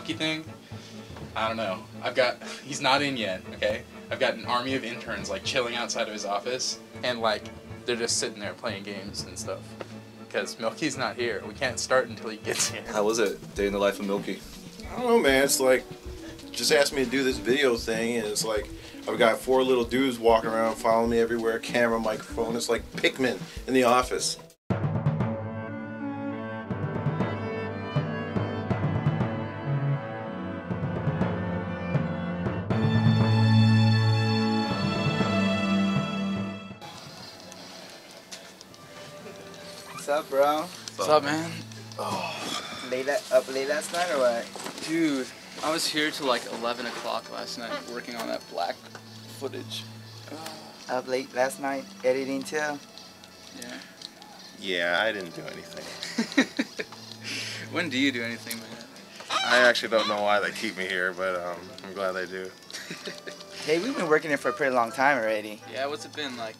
Milky thing, I don't know. He's not in yet, okay? I've got an army of interns like chilling outside of his office, and like they're just sitting there playing games and stuff. Because Milky's not here. We can't start until he gets here. How was it, day in the life of Milky? I don't know, man. It's like, just asked me to do this video thing, and it's like, I've got 4 little dudes walking around following me everywhere, camera, microphone. It's like Pikmin in the office. What's up, bro? What's up, man? Up late last night or what? Dude, I was here till like 11 o'clock last night working on that black footage. Up late last night, editing too? Yeah. Yeah, I didn't do anything. When do you do anything, man? I actually don't know why they keep me here, but I'm glad they do. Hey, we've been working here for a pretty long time already. Yeah, what's it been, like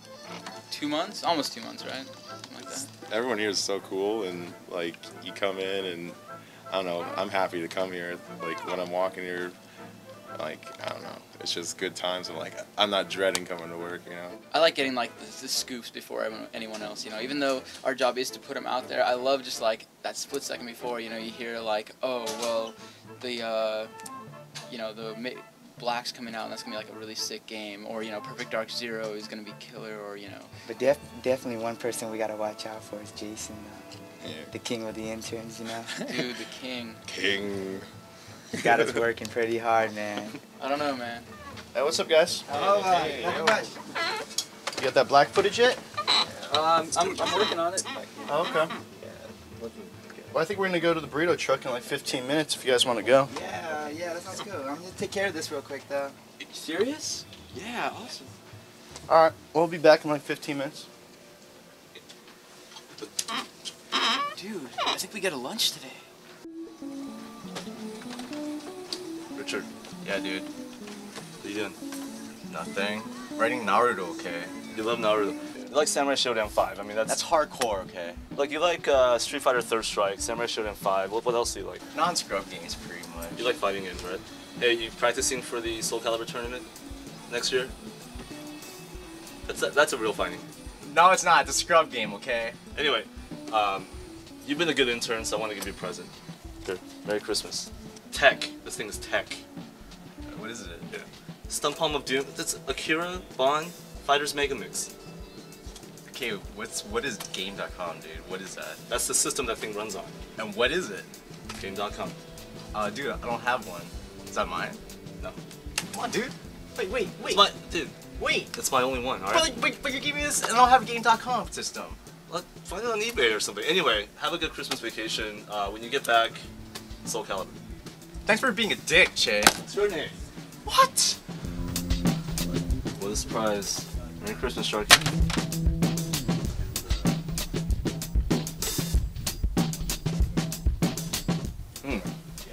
2 months? Almost 2 months, right? Something like that. Everyone here is so cool, and like you come in, and I don't know, I'm happy to come here. Like when I'm walking here, like I don't know, it's just good times. I'm not dreading coming to work, you know. I like getting like the scoops before anyone else, you know. Even though our job is to put them out there, I love just like that split second before, you know, you hear like, oh well, the you know, the Black's coming out and that's gonna be like a really sick game, or you know, Perfect Dark Zero is gonna be killer, or you know. But definitely one person we gotta watch out for is Jason, Yeah. the king of the interns, you know. Dude, the king. King. He's got us working pretty hard, man. I don't know, man. Hey, what's up, guys? Oh, nothing much. You got that black footage yet? I'm working on it. Oh, okay. Well, I think we're gonna go to the burrito truck in like 15 minutes if you guys want to go. Yeah, that sounds good. I'm gonna take care of this real quick, though. Serious? Yeah, awesome. All right, we'll be back in like 15 minutes. Dude, I think we get a lunch today. Richard. Yeah, dude. What are you doing? Nothing. Writing Naruto, okay? You love Naruto. You like Samurai Shodown 5. I mean, That's hardcore, okay? like you like Street Fighter Third Strike, Samurai Shodown 5. What else do you like? Non-scrub games, pretty much. You like fighting games, right? Hey, you practicing for the Soul Calibur tournament next year? That's a real fighting. No, it's not. It's a scrub game, okay? Anyway, you've been a good intern, so I want to give you a present. Here, Merry Christmas. Tech. This thing is tech. What is it? Yeah. Stun Palm of Doom. That's Akira Bond Fighters Mega Mix. Okay, what is Game.com, dude? What is that? That's the system that thing runs on. And what is it? Game.com. Dude, I don't have one. Is that mine? No. Come on, dude. Wait. Dude, Wait. that's my only one, alright? But you're giving me this and I don't have a Game.com system. Well, find it on eBay or something. Anyway, have a good Christmas vacation. When you get back, Soul Calibur. Thanks for being a dick, Che. What's your name? What? What a surprise. Merry Christmas, Sharky.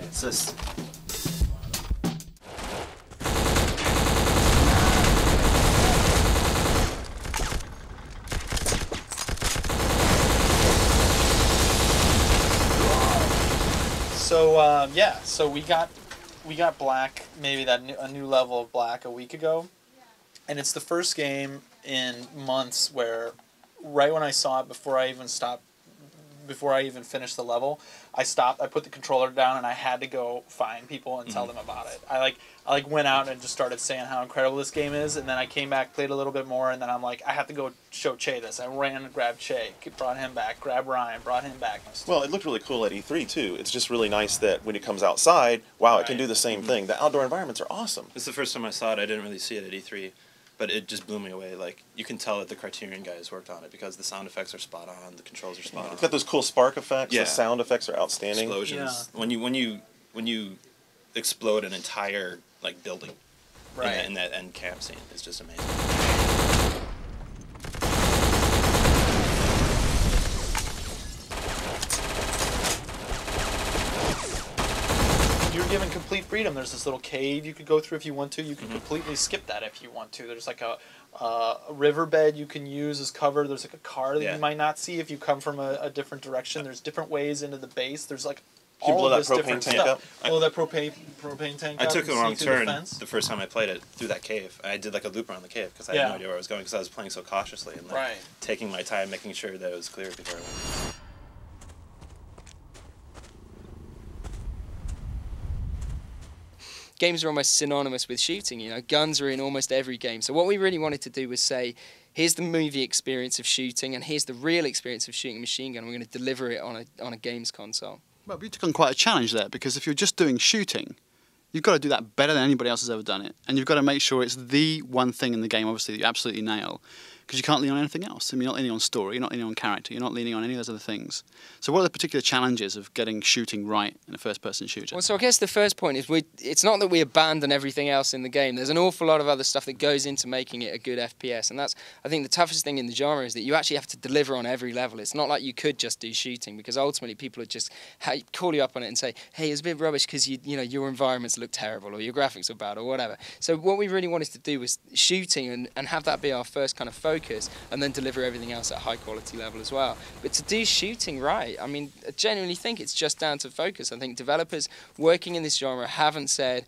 What's this? So yeah, so we got Black, maybe a new level of Black a week ago, and it's the first game in months where, right when I saw it, before I even finished the level, I stopped. I put the controller down and I had to go find people and tell them about it. I went out and just started saying how incredible this game is, and then I came back, played a little bit more, and then I'm like, I have to go show Che this. I ran and grabbed Che, brought him back, grabbed Ryan, brought him back. Well, it looked really cool at E3 too. It's just really nice that when it comes outside, wow, it can do the same thing. The outdoor environments are awesome. It's the first time I saw it. I didn't really see it at E3, but it just blew me away. Like, you can tell that the Criterion guys worked on it because the sound effects are spot on, the controls are spot on. It's got those cool spark effects. Yeah. The sound effects are outstanding. Explosions. Yeah. When you explode an entire like building, right, in that end camp scene, it's just amazing. You're given complete freedom. There's this little cave you could go through if you want to. You can completely skip that if you want to. There's like a riverbed you can use as cover. There's like a car that you might not see if you come from a different direction. There's different ways into the base. There's like You all blow of that this propane different tank stuff. up? Blow that propane tank I up. took and a see wrong through the turn fence. the first time I played it through that cave. I did like a loop around the cave because I had no idea where I was going because I was playing so cautiously and like taking my time, making sure that it was clear before I went. Games are almost synonymous with shooting, you know. Guns are in almost every game. So what we really wanted to do was say, here's the movie experience of shooting, and here's the real experience of shooting a machine gun. We're going to deliver it on a games console. Well, you took on quite a challenge there, because if you're just doing shooting, you've got to do that better than anybody else has ever done it. And you've got to make sure it's the one thing in the game, obviously, that you absolutely nail. Because you can't lean on anything else. I mean, you're not leaning on story, you're not leaning on character, you're not leaning on any of those other things. So what are the particular challenges of getting shooting right in a first-person shooter? Well, so I guess the first point is it's not that we abandon everything else in the game. There's an awful lot of other stuff that goes into making it a good FPS. And that's, I think, the toughest thing in the genre is that you actually have to deliver on every level. It's not like you could just do shooting, because ultimately people would just call you up on it and say, hey, it's a bit rubbish because you know, your environments look terrible or your graphics are bad or whatever. So what we really wanted to do was shooting and have that be our first kind of focus, and then deliver everything else at a high quality level as well. But to do shooting right, I mean, I genuinely think it's just down to focus. I think developers working in this genre haven't said,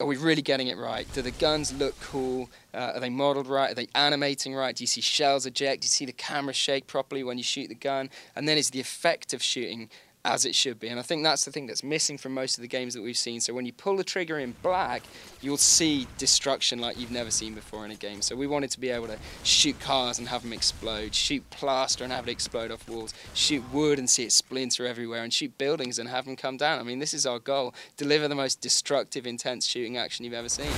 are we really getting it right? Do the guns look cool? Are they modeled right? Are they animating right? Do you see shells eject? Do you see the camera shake properly when you shoot the gun? And then is the effect of shooting as it should be? And I think that's the thing that's missing from most of the games that we've seen. So when you pull the trigger in black, you'll see destruction like you've never seen before in a game. So we wanted to be able to shoot cars and have them explode, shoot plaster and have it explode off walls, shoot wood and see it splinter everywhere, and shoot buildings and have them come down. I mean, this is our goal. Deliver the most destructive, intense shooting action you've ever seen.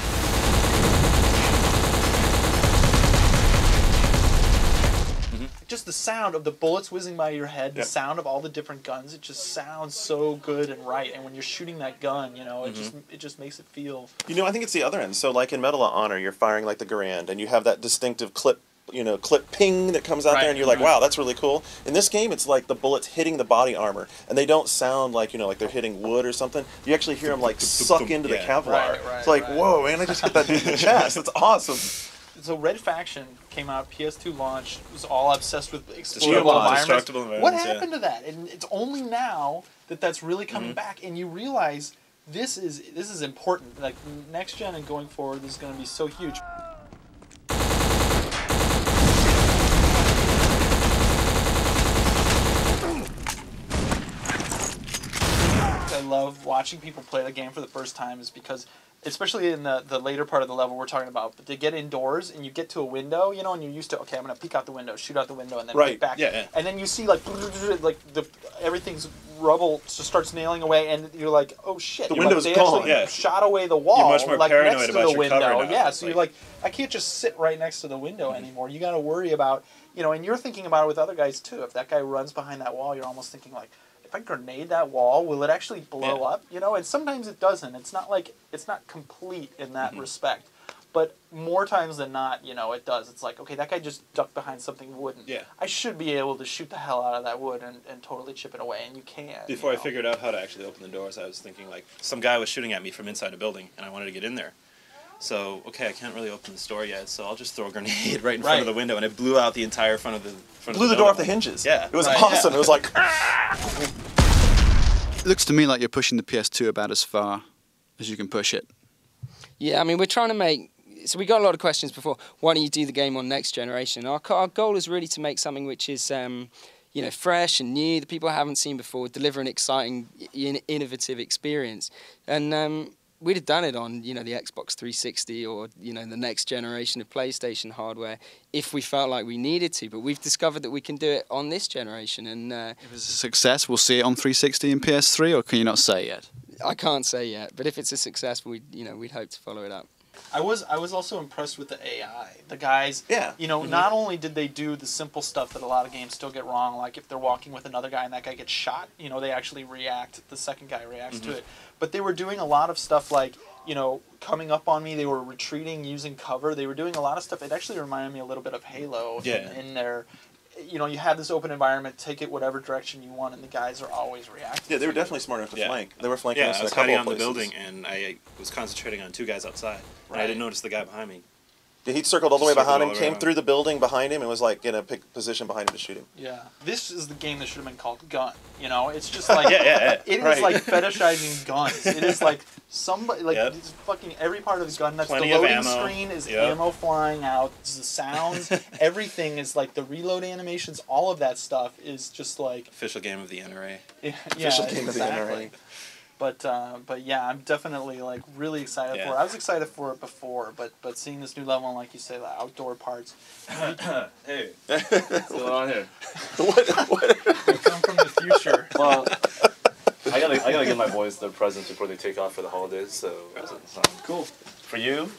Just the sound of the bullets whizzing by your head, the sound of all the different guns, it just sounds so good and right. And when you're shooting that gun, you know, it just makes it feel... You know, I think it's the other end. So like in Medal of Honor, you're firing like the Garand, and you have that distinctive clip, you know, clip ping that comes out there, and you're like, wow, that's really cool. In this game, it's like the bullets hitting the body armor, and they don't sound like, you know, like they're hitting wood or something. You actually hear them like suck into the Kevlar. It's like, whoa, man, I just hit that dude in the chest. That's awesome. So Red Faction came out, PS2 launch, was all obsessed with explodable environments. What happened to that? And it's only now that that's really coming back, and you realize this is important. Like next gen and going forward, this is going to be so huge. I love watching people play the game for the first time is because, especially in the later part of the level we're talking about, but to get indoors and you get to a window, you know, and you're used to, okay, I'm going to peek out the window, shoot out the window, and then peek back. And then you see, like everything's rubble just starts nailing away, and you're like, oh shit. The window's they gone. actually shot away the wall. You're much more like, paranoid next to about the your window. cover now. Yeah, so you're like, I can't just sit right next to the window anymore. You got to worry about, you know, and you're thinking about it with other guys too. If that guy runs behind that wall, you're almost thinking like, if I grenade that wall, will it actually blow up? You know, and sometimes it doesn't. It's not like, it's not complete in that respect. But more times than not, you know, it does. It's like, okay, that guy just ducked behind something wooden. I should be able to shoot the hell out of that wood and totally chip it away, and you can. Before I figured out how to actually open the doors, I was thinking, like, some guy was shooting at me from inside a building, and I wanted to get in there. So, okay, I can't really open this door yet, so I'll just throw a grenade right in front of the window, and it blew out the entire front of the Blew the door off the hinges. Yeah. It was awesome. It was like... It looks to me like you're pushing the PS2 about as far as you can push it. Yeah, I mean, we're trying to make... So we got a lot of questions before, why don't you do the game on next generation? Our goal is really to make something which is, you know, fresh and new, that people haven't seen before, deliver an exciting, innovative experience. And we'd have done it on, you know, the Xbox 360 or, you know, the next generation of PlayStation hardware if we felt like we needed to. But we've discovered that we can do it on this generation. And if it's a success, we'll see it on 360 and PS3, or can you not say yet? I can't say yet, but if it's a success, we'd hope to follow it up. I was also impressed with the AI. The guys, you know, not only did they do the simple stuff that a lot of games still get wrong, like if they're walking with another guy and that guy gets shot, you know, they actually react, the second guy reacts to it. But they were doing a lot of stuff like, you know, coming up on me, they were retreating, using cover. They were doing a lot of stuff. It actually reminded me a little bit of Halo in their... You know, you have this open environment, take it whatever direction you want, and the guys are always reacting. Yeah, they were definitely smart enough to flank. They were flanking us I in a was couple hiding of out in the places. building, and I was concentrating on two guys outside. And I didn't notice the guy behind me. He circled all the way Circled behind all him, the way came around. through the building behind him, and was like in a position behind him to shoot him. Yeah, this is the game that should have been called Gun. You know, it's just like Yeah, it is right. like fetishizing guns. It is like somebody like Yep. it's fucking every part of the gun. That's Plenty the of loading ammo. screen is Yep. ammo flying out. The sounds, everything is like the reload animations. All of that stuff is just like Official game of the NRA. yeah, Official game of the exactly. NRA. But yeah, I'm definitely like really excited for it. I was excited for it before, but seeing this new level and like you say, the outdoor parts. Hey, what's going on here? They come from the future. Well, I gotta give my boys their presents before they take off for the holidays. So cool for you.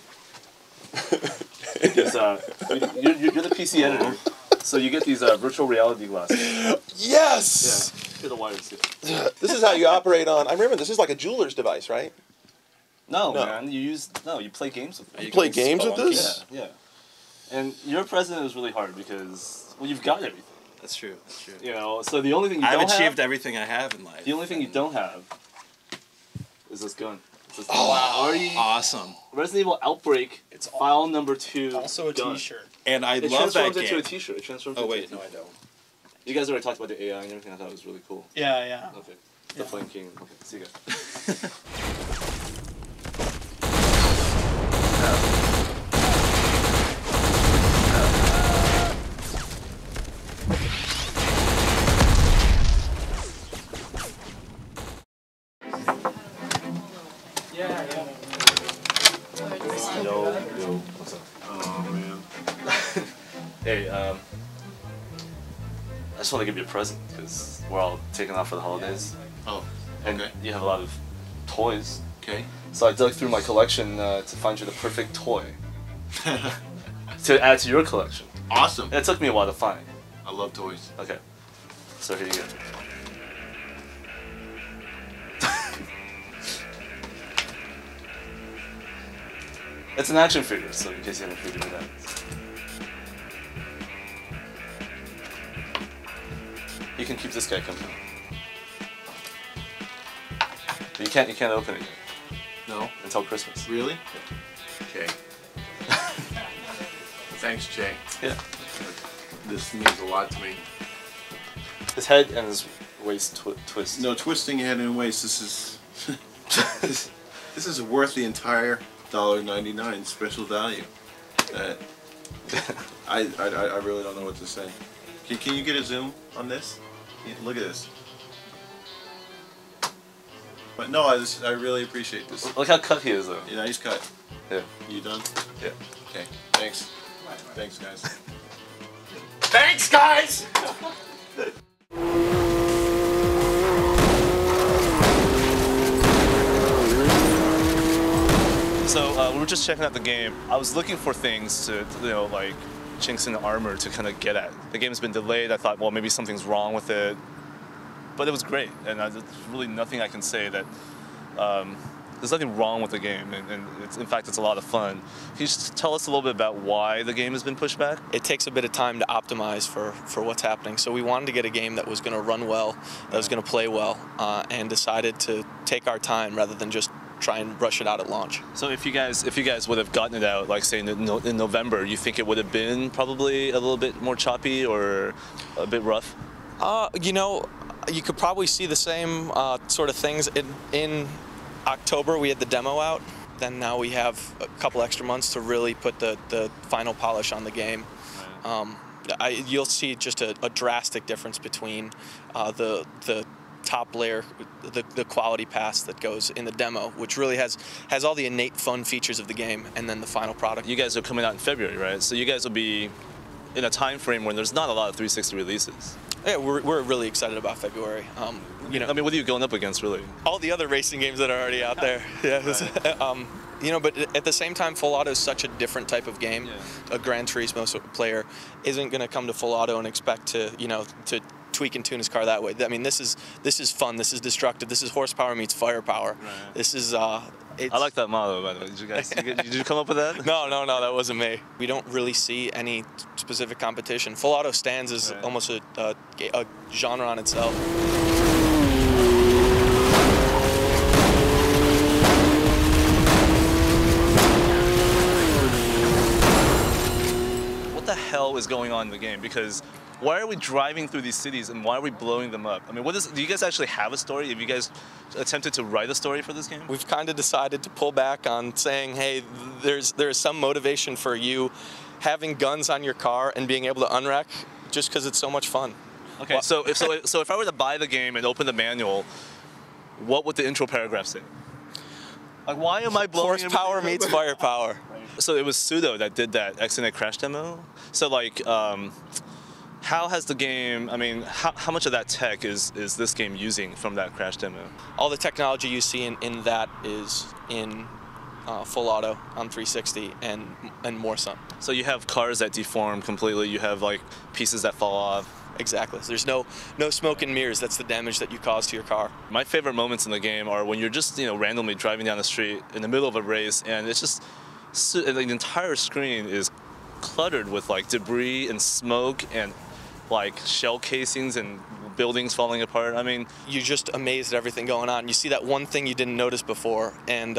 Because you're the PC editor, so you get these virtual reality glasses. Yes! Yeah, get the wires. This is how you operate on. I remember this is like a jeweler's device, right? No, No. man, you play games with it. You play games with this? Yeah. And your present is really hard because you've got everything. That's true. That's true. You know, so the only thing you I've don't achieved have, everything I have in life. the only thing you don't have is this gun. Wow! Awesome. Resident Evil Outbreak. It's file number 2. Also a gun. T-shirt. And I It love that transforms into game. a T-shirt. It transforms. Oh into wait, a no, I T-shirt. don't. You guys already talked about the AI and everything. I thought it was really cool. Yeah. Okay. The Flame King. Okay. See you guys. Yo, what's up? Oh man. Hey, I just want to give you a present because we're all taking off for the holidays. Oh. And Okay. you have a lot of toys. Okay. So I dug through my collection to find you the perfect toy to add to your collection. Awesome. And it took me a while to find. I love toys. Okay. So here you go. It's an action figure, so in case you haven't figured it out. You can keep this guy coming. But you can't open it yet No. until Christmas. Really? Okay. Thanks, Jay. Yeah. This means a lot to me. His head and his waist twist. No twisting head and waist. This is this is worth the entire $1.99 special value. I really don't know what to say. Can you get a zoom on this? Look at this. But no, I really appreciate this. Look how cut he is, though. Yeah, nice cut. Yeah. You done? Yeah. Okay. Thanks. Thanks, guys. Thanks, guys! So we were just checking out the game. I was looking for things to, like chinks in the armor to kind of get at. The game's been delayed. I thought, well, maybe something's wrong with it, but it was great, and there's really nothing I can say that. There's nothing wrong with the game, and in fact, it's a lot of fun. Can you just tell us a little bit about why the game has been pushed back? It takes a bit of time to optimize for what's happening. So we wanted to get a game that was going to run well, that was going to play well, and decided to take our time rather than just try and rush it out at launch. So if you guys would have gotten it out, like say in November, you think it would have been probably a little bit more choppy or a bit rough? You know, you could probably see the same sort of things in October. We had the demo out. Then now we have a couple extra months to really put the final polish on the game. You'll see just a drastic difference between the top layer, the quality pass that goes in the demo, which really has all the innate fun features of the game, and then the final product. You guys are coming out in February, right? So you guys will be in a time frame when there's not a lot of 360 releases. Yeah, we're really excited about February. You know, I mean, what are you going up against, really? all the other racing games that are already out there. Yeah. You know, but at the same time, Full Auto is such a different type of game. Yeah. A Gran Turismo player isn't going to come to Full Auto and expect to, to tweak and tune his car that way. I mean, this is fun. This is destructive. This is horsepower meets firepower. Right. This is. I like that motto, by the way. Did you come up with that? No, that wasn't me. We don't really see any specific competition. Full Auto stands as almost a genre on itself. hell is going on in the game? Because why are we driving through these cities and why are we blowing them up? I mean, do you guys actually have a story? Have you guys attempted to write a story for this game? We've kind of decided to pull back on saying, hey, there's some motivation for you having guns on your car and being able to unwreck just because it's so much fun. Okay, well, so if I were to buy the game and open the manual, what would the intro paragraph say? Like, why am I blowing horsepower meets firepower? So it was Pseudo that did that Exit Crash demo. So like, how has the game? I mean, how much of that tech is this game using from that Crash demo? All the technology you see in that is in full auto on 360 and more some. So you have cars that deform completely. You have like pieces that fall off. Exactly. There's no smoke and mirrors. That's the damage that you cause to your car. My favorite moments in the game are when you're just randomly driving down the street in the middle of a race, and it's just the entire screen is cluttered with like debris and smoke and like shell casings and buildings falling apart. I mean, you're just amazed at everything going on. You see that one thing you didn't notice before, and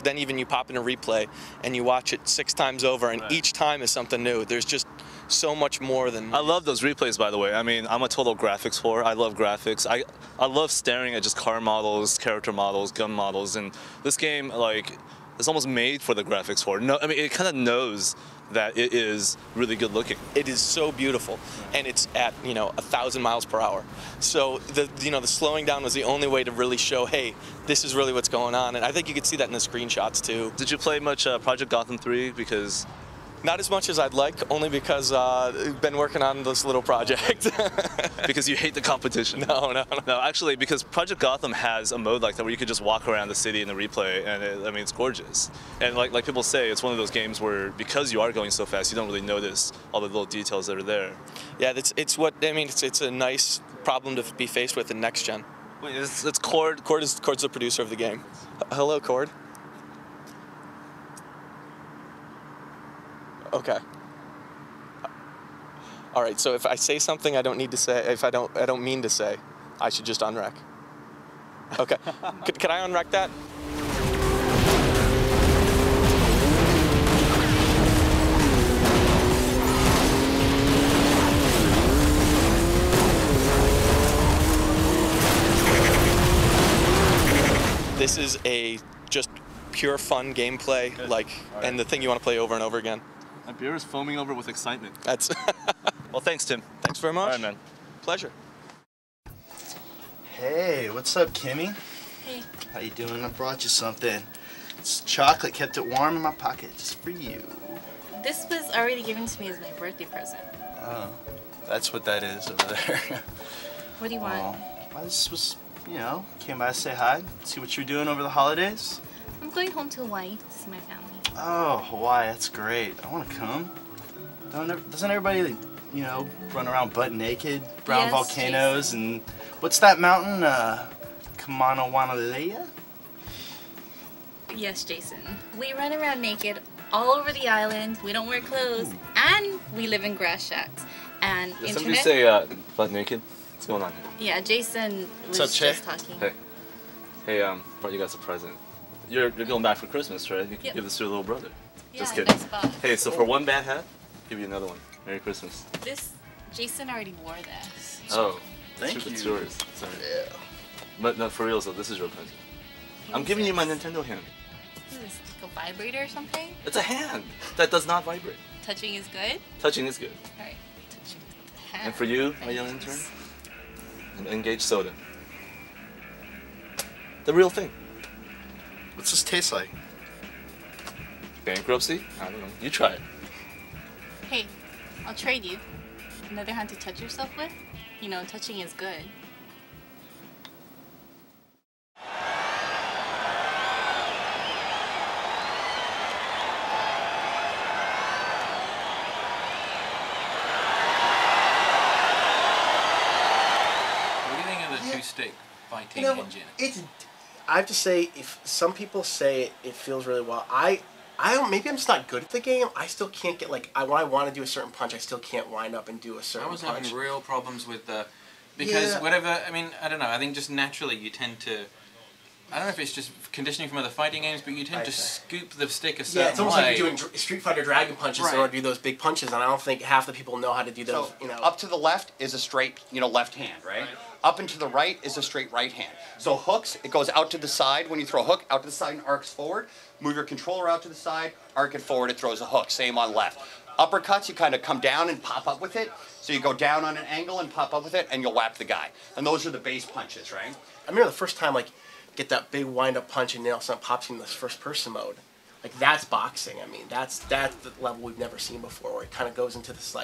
then even you pop in a replay and you watch it 6 times over, and each time is something new. There's just so much more than. I love those replays, by the way. I mean, I'm a total graphics whore. I love graphics. I love staring at just car models, character models, gun models, and this game like is almost made for the graphics whore. No, I mean it kind of knows that it is really good looking. It is so beautiful, and it's at 1,000 miles per hour. So the slowing down was the only way to really show, hey, this is really what's going on. And I think you could see that in the screenshots too. Did you play much Project Gotham 3? Because not as much as I'd like, only because I've been working on this little project. Because you hate the competition? No, actually, because Project Gotham has a mode like that where you could just walk around the city in the replay, and it's gorgeous. And like people say, it's one of those games where because you are going so fast, you don't really notice all the little details that are there. Yeah, it's a nice problem to be faced with in next gen. Wait, it's Cord. Cord's the producer of the game. Hello, Cord. Okay. All right. So if I say something I don't need to say, if I don't mean to say, I should just unwreck. Okay. Can I unwreck that? This is a just pure fun gameplay, and the thing you want to play over and over again. My beer is foaming over with excitement. That's. Well, thanks, Tim. Thanks very much. All right, man. Pleasure. Hey, what's up, Kimmy? Hey. How you doing? I brought you something. It's chocolate, kept it warm in my pocket, just for you. This was already given to me as my birthday present. Oh, that's what that is over there. What do you want? Well, this was, came by to say hi, see what you're doing over the holidays. I'm going home to Hawaii to see my family. Oh, Hawaii, that's great. I want to come. Doesn't everybody, run around butt naked, brown volcanoes, Jason. And what's that mountain? Kamanawanalea? Yes, Jason. We run around naked all over the island. We don't wear clothes, and we live in grass shacks. And Did somebody say butt naked? What's going on here? Yeah, Jason was just talking. Hey, brought you guys a present. You're going back for Christmas, right? You can give this to your little brother. Yeah, just kidding. nice box. Hey, so for one bad hat, I'll give you another one. Merry Christmas. Jason already wore this. Oh, thank you. It's yours. Sorry. Yeah. But no, for real, so this is your present. I'm giving you my Nintendo hand. What is this, like a vibrator or something? It's a hand that does not vibrate. Touching is good? Touching is good. Alright, touching with the hand. And for you, my young intern, an Engaged soda. The real thing. What's this taste like? Bankruptcy? I don't know. You try it. Hey, I'll trade you. Another hand to touch yourself with? Touching is good. What do you think of the two-stick fighting engine? I have to say, if some people say it feels really well, I don't. Maybe I'm just not good at the game. I still can't get when I want to do a certain punch, I still can't wind up and do a certain punch. I was having real problems with the because whatever. I mean, I don't know. I think just naturally you tend to I don't know if it's just conditioning from other fighting games, but you tend to scoop the stick a certain way. Yeah, it's almost like you're doing Street Fighter Dragon punches in order to do those big punches, and I don't think half the people know how to do those. So, you know, up to the left is a straight, left hand, right? Up and to the right is a straight right hand. So hooks, it goes out to the side. When you throw a hook, out to the side and arcs forward. Move your controller out to the side, arc it forward, it throws a hook. Same on left. Uppercuts, you kind of come down and pop up with it. So you go down on an angle and pop up with it, and you'll whap the guy. And those are the base punches, right? I remember the first time, get that big wind-up punch and nail something pops you in this first-person mode. That's boxing. I mean, that's the level we've never seen before, where it kind of goes into this,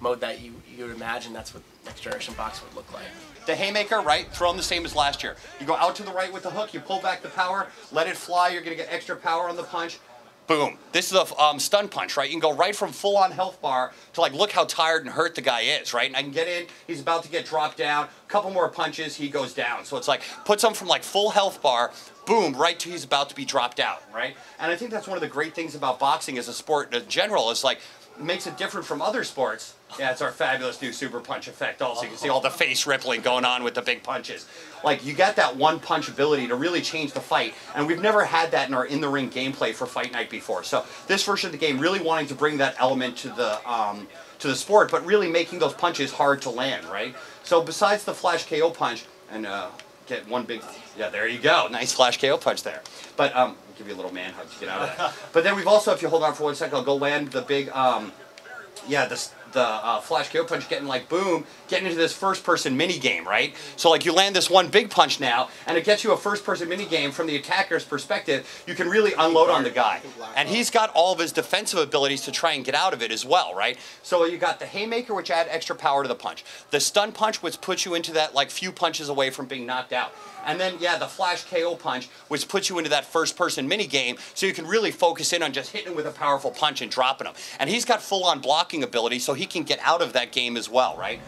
mode that you would imagine that's what next generation boxing would look like. The haymaker, right, throw them the same as last year. You go out to the right with the hook, you pull back the power, let it fly, you're going to get extra power on the punch. Boom. This is a stun punch, right? You can go right from full-on health bar to look how tired and hurt the guy is, right? And I can get in, he's about to get dropped down, a couple more punches, he goes down. So it's puts him from full health bar, boom, right to he's about to be dropped out, right? And I think that's one of the great things about boxing as a sport in general is makes it different from other sports. Yeah, it's our fabulous new super punch effect also. You can see all the face rippling going on with the big punches. You got that one punch ability to really change the fight, and we've never had that in our in-the-ring gameplay for Fight Night before. So this version of the game really wanting to bring that element to the sport, but really making those punches hard to land, right? So besides the flash KO punch, and get one big, yeah, there you go, nice flash KO punch there. But I'll give you a little man hug to get out of that. But then we've also, if you hold on for 1 second, I'll go land the big, the flash KO punch, getting boom, getting into this first-person mini-game, right? So you land this one big punch now, and it gets you a first-person mini-game from the attacker's perspective. You can really unload on the guy. And he's got all of his defensive abilities to try and get out of it as well, right? So you got the haymaker, which add extra power to the punch. The stun punch, which puts you into that few punches away from being knocked out. And then, yeah, the flash KO punch, which puts you into that first-person mini-game, so you can really focus in on just hitting him with a powerful punch and dropping him. And he's got full-on blocking ability, so he can get out of that game as well, right?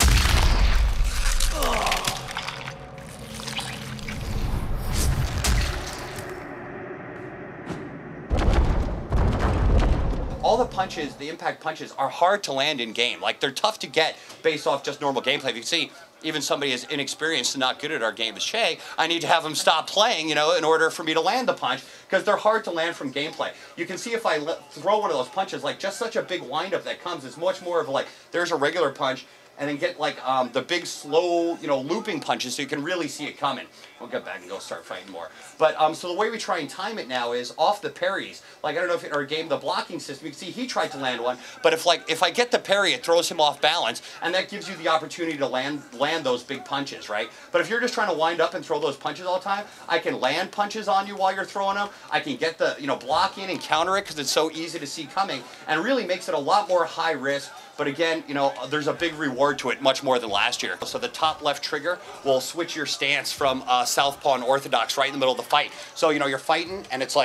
All the punches, the impact punches, are hard to land in game. They're tough to get based off just normal gameplay. If you see, even somebody as inexperienced and not good at our game as Shay, I need to have him stop playing, in order for me to land the punch, because they're hard to land from gameplay. You can see if I throw one of those punches, just such a big windup that comes, it's much more of there's a regular punch, and then get the big slow, looping punches so you can really see it coming. We'll get back and go start fighting more. But so the way we try and time it now is off the parries. I don't know if in our game, the blocking system, you can see he tried to land one, but if I get the parry, it throws him off balance, and that gives you the opportunity to land those big punches, right? But if you're just trying to wind up and throw those punches all the time, I can land punches on you while you're throwing them. I can get the, block in and counter it because it's so easy to see coming, and really makes it a lot more high risk. But again, there's a big reward to it, much more than last year. So the top left trigger will switch your stance from southpaw and orthodox right in the middle of the fight. So, you're fighting, and it's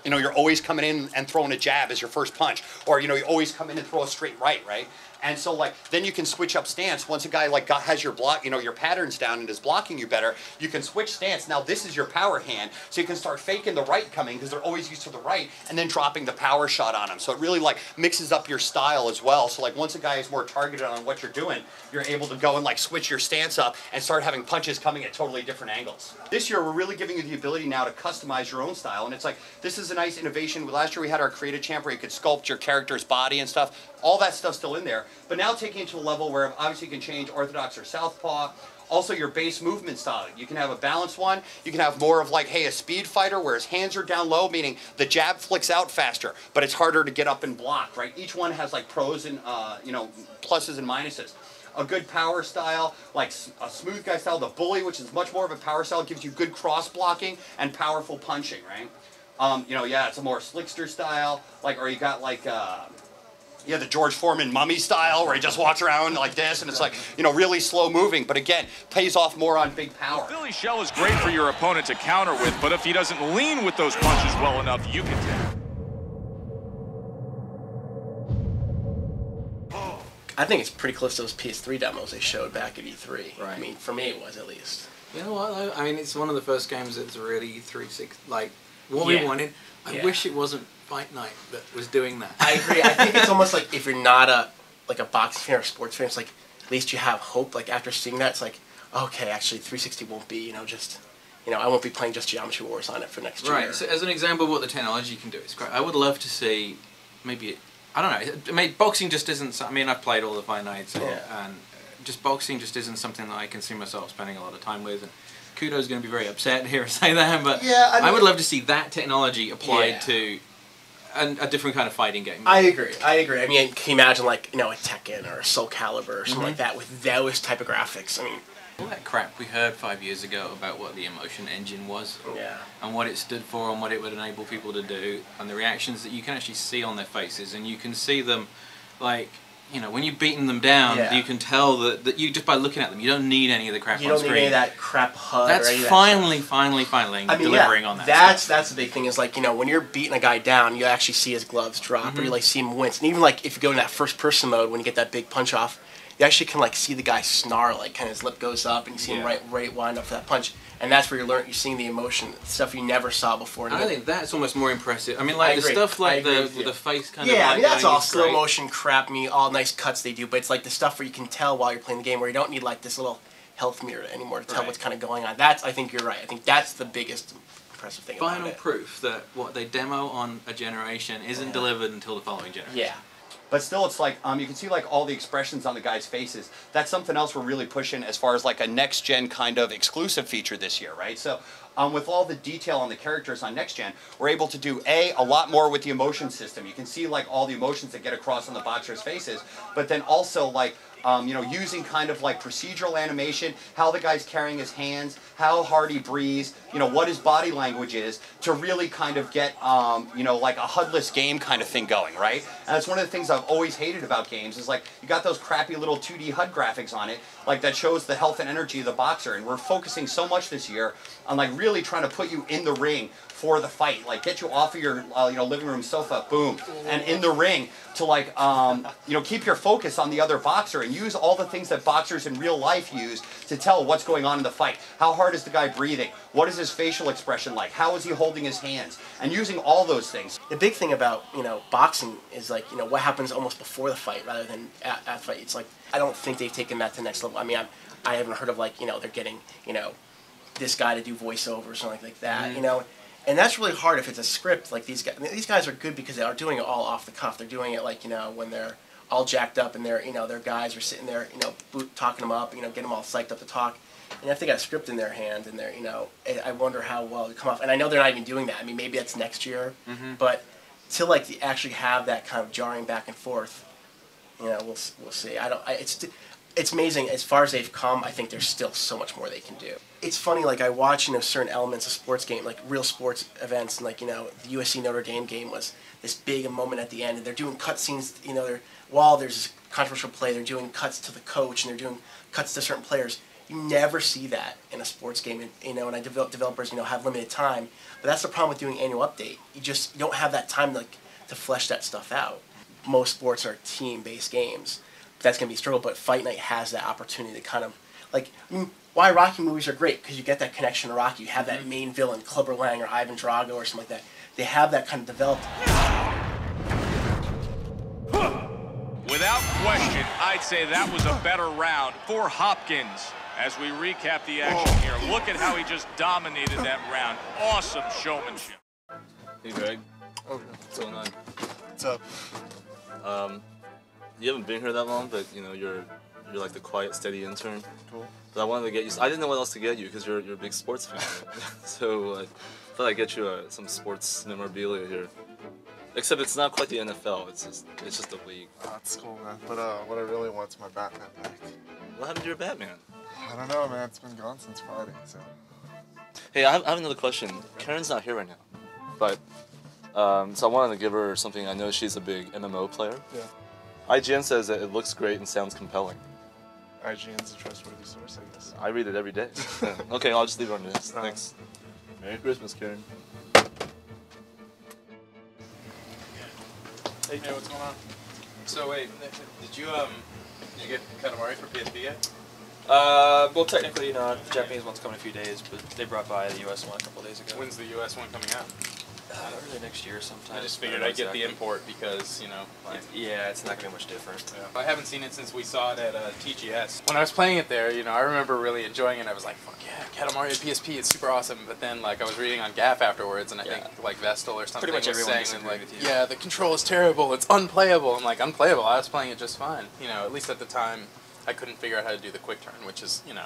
you're always coming in and throwing a jab as your first punch. Or, you always come in and throw a straight right? And so, then you can switch up stance. Once a guy, has your block, your patterns down and is blocking you better, you can switch stance. Now, this is your power hand, so you can start faking the right coming, because they're always used to the right, and then dropping the power shot on them. So it really, mixes up your style as well. So, once a guy is more targeted on what you're doing, you're able to go and, switch your stance up and start having punches coming at totally different angles. This year, we're really giving you the ability now to customize your own style, and it's this is a nice innovation. Last year, we had our Creative Champ where you could sculpt your character's body and stuff. All that stuff's still in there, but now taking it to a level where obviously you can change orthodox or southpaw. Also, your base movement style. You can have a balanced one. You can have more of a speed fighter where his hands are down low, meaning the jab flicks out faster, but it's harder to get up and block, right? Each one has pros and, pluses and minuses. A good power style, a smooth guy style, the bully, which is much more of a power style, gives you good cross blocking and powerful punching, right? Yeah, it's a more slickster style, or you got the George Foreman mummy style, where he just walks around like this, and it's really slow moving, but again, pays off more on big power. Philly shell is great for your opponent to counter with, but if he doesn't lean with those punches well enough, you can tell. I think it's pretty close to those PS3 demos they showed back at E3. Right. I mean, for me it was at least. You know what? I mean, it's one of the first games that's really 360, what we wanted. I wish it wasn't Fight Night that was doing that. I agree. I think it's almost like if you're not a boxing fan or a sports fan, it's at least you have hope. After seeing that, it's okay, actually 360 won't be, just, I won't be playing just Geometry Wars on it for next year. Right. So as an example of what the technology can do, it's great. I would love to see maybe, I don't know. I mean, boxing just isn't. I mean, I've played all the Fight Nights, and just boxing just isn't something that I can see myself spending a lot of time with. And Kudo's going to be very upset here to say that, but yeah, I would love to see that technology applied to a different kind of fighting game. I agree. I mean, can you imagine like a Tekken or a Soul Calibur or something like that with those type of graphics? I mean, all that crap we heard 5 years ago about what the emotion engine was, and what it stood for, and what it would enable people to do, and the reactions that you can actually see on their faces, and you can see them, like, when you're beating them down, you can tell that you just by looking at them, you don't need any of the crap on screen. You don't need any of that crap HUD. That's or any of that finally delivering on that. That's the big thing is like when you're beating a guy down, you actually see his gloves drop, or you like see him wince, and even like if you go in that first person mode when you get that big punch off. You actually can like see the guy snarl, like kind of his lip goes up, and you see him right wind up for that punch, and that's where you're seeing the emotion, stuff you never saw before. I think that's almost more impressive. I mean, like the stuff like the face kind of. Yeah, I mean that's all slow motion crap, all nice cuts they do, but it's like the stuff where you can tell while you're playing the game, where you don't need like this little health mirror anymore to tell what's kind of going on. I think you're right. I think that's the biggest impressive thing about it. Final proof that what they demo on a generation isn't delivered until the following generation. Yeah. But still, it's like, you can see like all the expressions on the guys' faces. That's something else we're really pushing as far as like a next-gen kind of exclusive feature this year, right? So with all the detail on the characters on next-gen, we're able to do, a lot more with the emotion system. You can see like all the emotions that get across on the boxers' faces, but then also like, using kind of like procedural animation, how the guy's carrying his hands, how hard he breathes, what his body language is, to really kind of get, like a HUD-less game kind of thing going, right? And that's one of the things I've always hated about games is like, you got those crappy little 2D HUD graphics on it, like that shows the health and energy of the boxer, and we're focusing so much this year on like really trying to put you in the ring for the fight, like get you off of your living room sofa, boom, and in the ring to like keep your focus on the other boxer and use all the things that boxers in real life use to tell what's going on in the fight. How hard is the guy breathing? What is his facial expression like? How is he holding his hands? And using all those things. The big thing about boxing is like what happens almost before the fight rather than at the fight. It's like I don't think they've taken that to the next level. I mean I haven't heard of like they're getting this guy to do voiceovers or something like that. And that's really hard if it's a script. Like these guys are good because they are doing it all off the cuff. They're doing it like when they're all jacked up and their guys are sitting there, talking them up, getting them all psyched up to talk. And if they got a script in their hand and they're, I wonder how well it come off. And I know they're not even doing that. I mean, maybe that's next year, but to like actually have that kind of jarring back and forth, we'll see. It's amazing as far as they've come. I think there's still so much more they can do. It's funny, like I watch certain elements of sports game, like real sports events, and like the USC Notre Dame game was this big moment at the end, and they're doing cutscenes. While there's controversial play, they're doing cuts to the coach, and they're doing cuts to certain players. You never see that in a sports game, and developers have limited time. But that's the problem with doing annual update. You don't have that time to flesh that stuff out. Most sports are team-based games. That's going to be a struggle, but Fight Night has that opportunity to kind of, like, why Rocky movies are great, because you get that connection to Rocky. You have that main villain, Clubber Lang or Ivan Drago or something like that. They have that kind of developed. Without question, I'd say that was a better round for Hopkins. As we recap the action here, look at how he just dominated that round. Awesome showmanship. Hey, Greg. What's going on? What's up? You haven't been here that long, but you're like the quiet, steady intern. Cool. But I wanted to get you. I didn't know what else to get you because you're a big sports fan. So I thought I'd get you some sports memorabilia here. Except it's not quite the NFL. It's just a league. That's cool, man. But what I really want is my Batman pack. What happened to your Batman? I don't know, man. It's been gone since Friday. So. Hey, I have another question. Karen's not here right now, but so I wanted to give her something. I know she's a big MMO player. Yeah. IGN says that it looks great and sounds compelling. IGN's a trustworthy source, I guess. I read it every day. Yeah. Okay, I'll just leave it on this. Thanks. Merry Christmas, Karen. Hey, what's going on? So wait, did you get Katamari for PSP yet? Well, technically not. The Japanese one's coming in a few days, but they brought by the US one a couple days ago. When's the US one coming out? Early next year sometime. I just figured I'd get the import because, you know, like, yeah, it's not gonna be much different. I haven't seen it since we saw it at TGS. When I was playing it there, you know, I remember really enjoying it. I was like, fuck yeah, Katamari PSP, it's super awesome. But then, like, I was reading on GAF afterwards, and I think, like, Vestal or something Pretty much was everyone saying, disagreed like, with you. yeah, the control is terrible, it's unplayable. I'm like, unplayable? I was playing it just fine. You know, at least at the time, I couldn't figure out how to do the quick turn, which is, you know,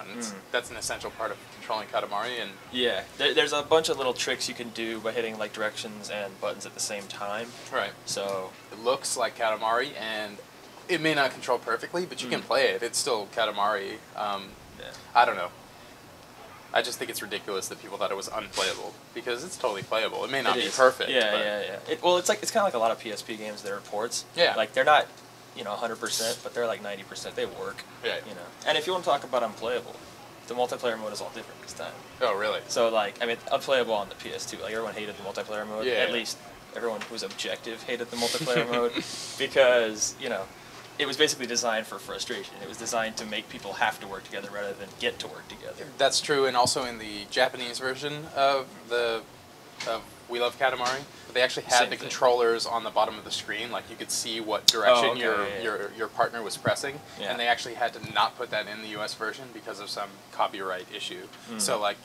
that's an essential part of controlling Katamari. And Yeah, there's a bunch of little tricks you can do by hitting like directions and buttons at the same time. Right. So it looks like Katamari, and it may not control perfectly, but you can play it. It's still Katamari. I don't know. I just think it's ridiculous that people thought it was unplayable, because it's totally playable. It may not be perfect. Yeah, but yeah. Well, it's kind of like a lot of PSP games. They're ports. Yeah. Like they're not, 100%, but they're like 90%. They work. Yeah. And if you want to talk about unplayable, the multiplayer mode is all different this time. Oh, really? So like, I mean, unplayable on the PS2. Like everyone hated the multiplayer mode. Yeah. At least everyone who was objective hated the multiplayer mode because it was basically designed for frustration. It was designed to make people have to work together rather than get to work together. That's true, and also in the Japanese version of We Love Katamari, they actually had the controllers on the bottom of the screen, like you could see what direction your partner was pressing, and they actually had to not put that in the US version because of some copyright issue. So like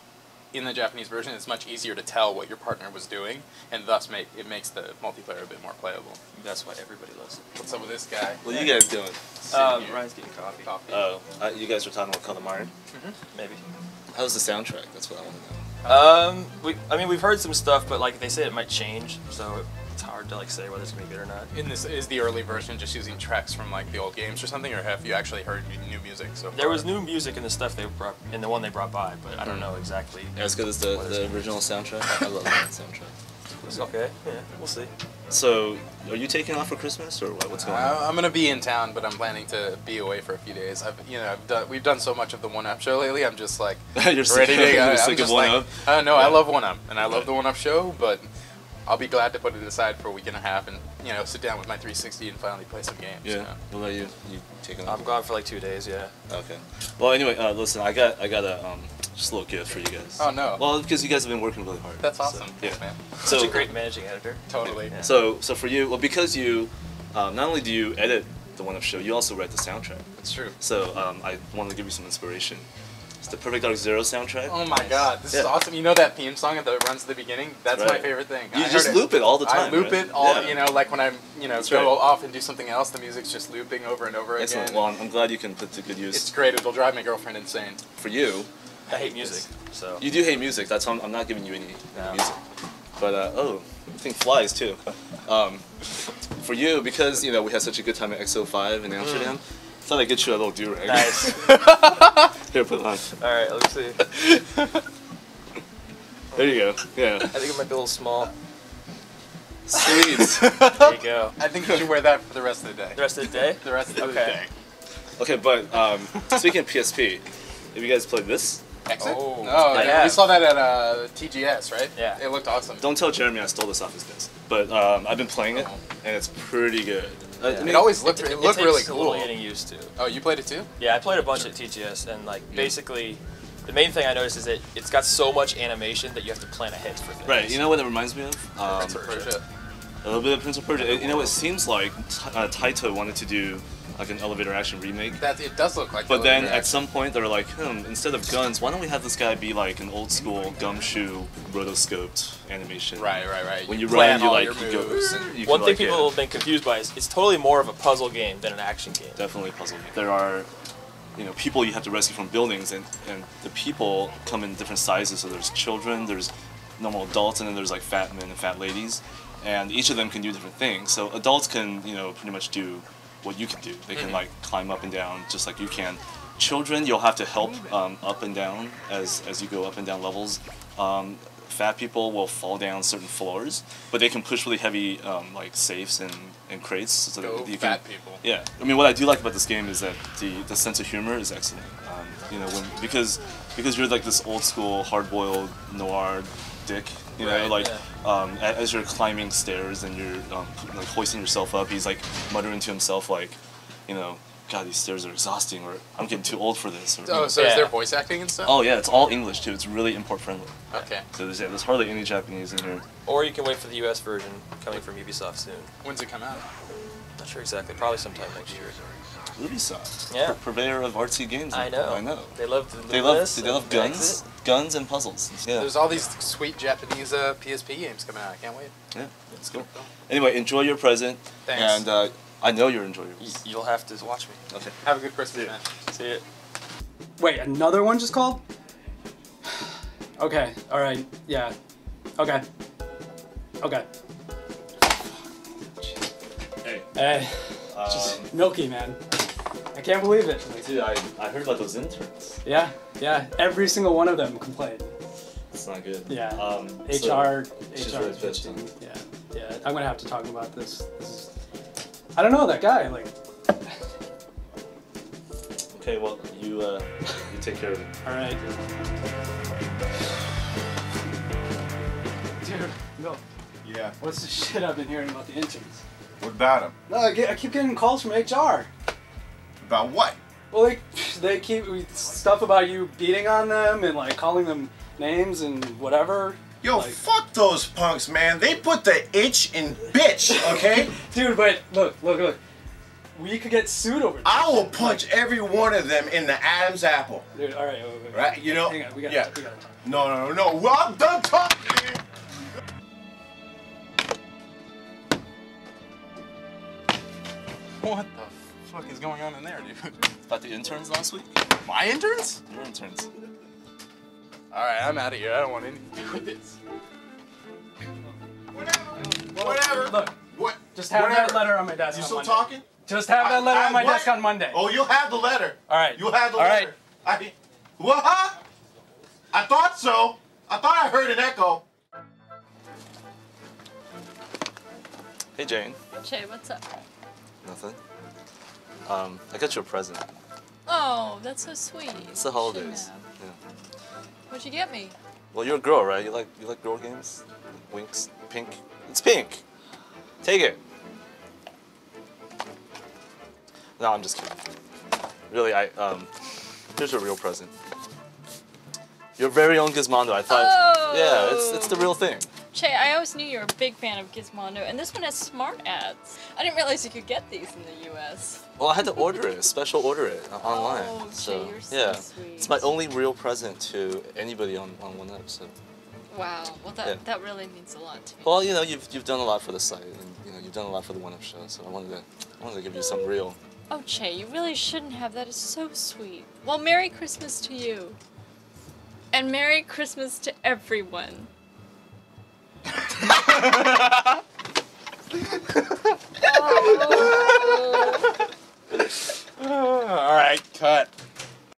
in the Japanese version, it's much easier to tell what your partner was doing, and thus it makes the multiplayer a bit more playable. That's why everybody loves it. What's up with this guy? What are you guys doing? Ryan's getting coffee. Oh, you guys were talking about Katamari? Maybe. How's the soundtrack? That's what I want to know. We've heard some stuff, but like they say it might change, so it's hard to like say whether it's gonna be good or not. In this is the early version just using tracks from like the old games or something, or have you actually heard new music so far? There was new music in the stuff they brought in the one they brought by, but I don't know exactly. As good as the original soundtrack. I love that soundtrack. Okay, yeah, we'll see. So, are you taking off for Christmas or what? What's going on? I'm gonna be in town, but I'm planning to be away for a few days. We've done so much of the One Up show lately. I'm just like You're ready to go. You're sick of One Up? No, I love One Up, and I love the One Up show, but I'll be glad to put it aside for a week and a half and sit down with my 360 and finally play some games. Yeah. What about you? You taking off? I'm gone for like 2 days. Yeah. Okay. Well, anyway, listen, I got a just a little gift for you guys. Oh no. Well, because you guys have been working really hard. That's awesome. So, yeah. Thanks, man. Such a great managing editor. Totally. Yeah. So for you, well, because you, not only do you edit the One Up show, you also write the soundtrack. That's true. So I wanted to give you some inspiration. It's the Perfect Dark Zero soundtrack. Oh my god, this is awesome. You know that theme song that runs at the beginning? That's my favorite thing. You just loop it all the time. I loop it all, like when I'm, That's go right. off and do something else, the music's just looping over and over Excellent. again. Well, I'm glad you can put to good use. It's great. It'll drive my girlfriend insane. For you, I hate music, so. You do hate music. That's why I'm not giving you any music. But I think flies too. For you, because we had such a good time at XO5 in Amsterdam, I thought I'd get you a little do-rag. Nice. Here, put it on. All right, let me see. There you go. Yeah. I think it might be a little small. Sweet. There you go. I think you should wear that for the rest of the day. The rest of the day? The rest of the day. Okay, but speaking of PSP, have you guys played this? Exit? Oh, yeah. We saw that at TGS, right? Yeah. It looked awesome. Don't tell Jeremy I stole this off his desk. But I've been playing it, and it's pretty good. I mean, it always looked really takes cool. a little getting used to. Oh, you played it too? Yeah, I played a bunch at TGS, and basically, the main thing I noticed is that it's got so much animation that you have to plan ahead for things. Right. You know what it reminds me of? Prince of Persia. A little bit of Prince of Persia. It seems like Taito wanted to do like an elevator action remake. It does look like. But then at some point they're like, instead of guns, why don't we have this guy be like an old school gumshoe rotoscoped animation? Right. When you plan run, all you your go. moves. One thing people have been confused by is it's totally more of a puzzle game than an action game. Definitely a puzzle game. There are, people you have to rescue from buildings, and the people come in different sizes. So there's children, there's normal adults, and then there's like fat men and fat ladies, and each of them can do different things. So adults can, pretty much do what you can do. They can like climb up and down just like you can. Children, you'll have to help up and down as you go up and down levels. Fat people will fall down certain floors, but they can push really heavy like safes and crates. So that you can, fat people. Yeah, I mean what I do like about this game is that the sense of humor is excellent. Because you're like this old school hard-boiled noir dick. As you're climbing stairs and you're like hoisting yourself up, he's like muttering to himself like, God, these stairs are exhausting, or I'm getting too old for this. Or, Oh, so is there voice acting and stuff? Oh yeah, it's all English too. It's really import friendly. Okay. So there's hardly any Japanese in here. Or you can wait for the US version coming from Ubisoft soon. When's it come out? Not sure exactly. Probably sometime next year. Ubisoft. Yeah. Purveyor of artsy games. I know. I know. They love They love guns, guns and puzzles. Yeah. There's all these sweet Japanese PSP games coming out. I can't wait. Yeah, that's cool. Anyway, enjoy your present. Thanks. And I know you'll enjoy yours. You'll have to watch me. Okay. Have a good Christmas, man. See ya. Wait, another one just called? Okay, alright, yeah. Okay. Okay. Hey. Hey. Just Milky, man. I can't believe it. Dude, I heard about those interns. Yeah, yeah. Every single one of them complained. It's not good. Yeah. So HR she's really pissed, huh? Yeah, yeah. I'm gonna have to talk about this. I don't know that guy. Like. Okay, well you take care of it. All right. Dude, no. Yeah. What's the shit I've been hearing about the interns? What about him? No, I keep getting calls from HR. About what? Well, they keep stuff about you beating on them and like calling them names and whatever. Yo, fuck those punks, man. They put the itch in bitch, okay? Dude, but look. We could get sued over this. I will punch every one of them in the Adam's apple. Dude, all right, wait. Right? You know? Hang on, we gotta talk. No. Well, I'm done talking. What the fuck is going on in there, dude? About the interns last week? My interns? Your interns. Alright, I'm out of here. I don't want anything to do with this. Whatever. Look, what? Just have that letter on my desk. You on still Monday. talking? Just have that letter on my what? desk on Monday. Oh, you'll have the letter. All right. You'll have the All letter. right. What? Huh? I thought so. I thought I heard an echo. Hey Jane. Che, what's up? Nothing. I got you a present. Oh, that's so sweet. It's the holidays. Yeah. What'd you get me? Well, you're a girl, right? You like girl games? Winks, pink. It's pink. Take it. No, I'm just kidding. Really, here's your real present. Your very own Gizmondo. I thought, yeah, it's the real thing. Che, I always knew you were a big fan of Gizmondo, and this one has smart ads. I didn't realize you could get these in the U.S. Well, I had to order it, special order it online. Oh, so Che, you're so yeah, sweet. it's my only real present to anybody on One Up. So. Wow, well that really means a lot to me. Well, you know, you've done a lot for the site, and you know, you've done a lot for the One Up show. So I wanted to give you something real. Oh, Che, you really shouldn't have. That is so sweet. Well, Merry Christmas to you. And Merry Christmas to everyone. Alright, cut.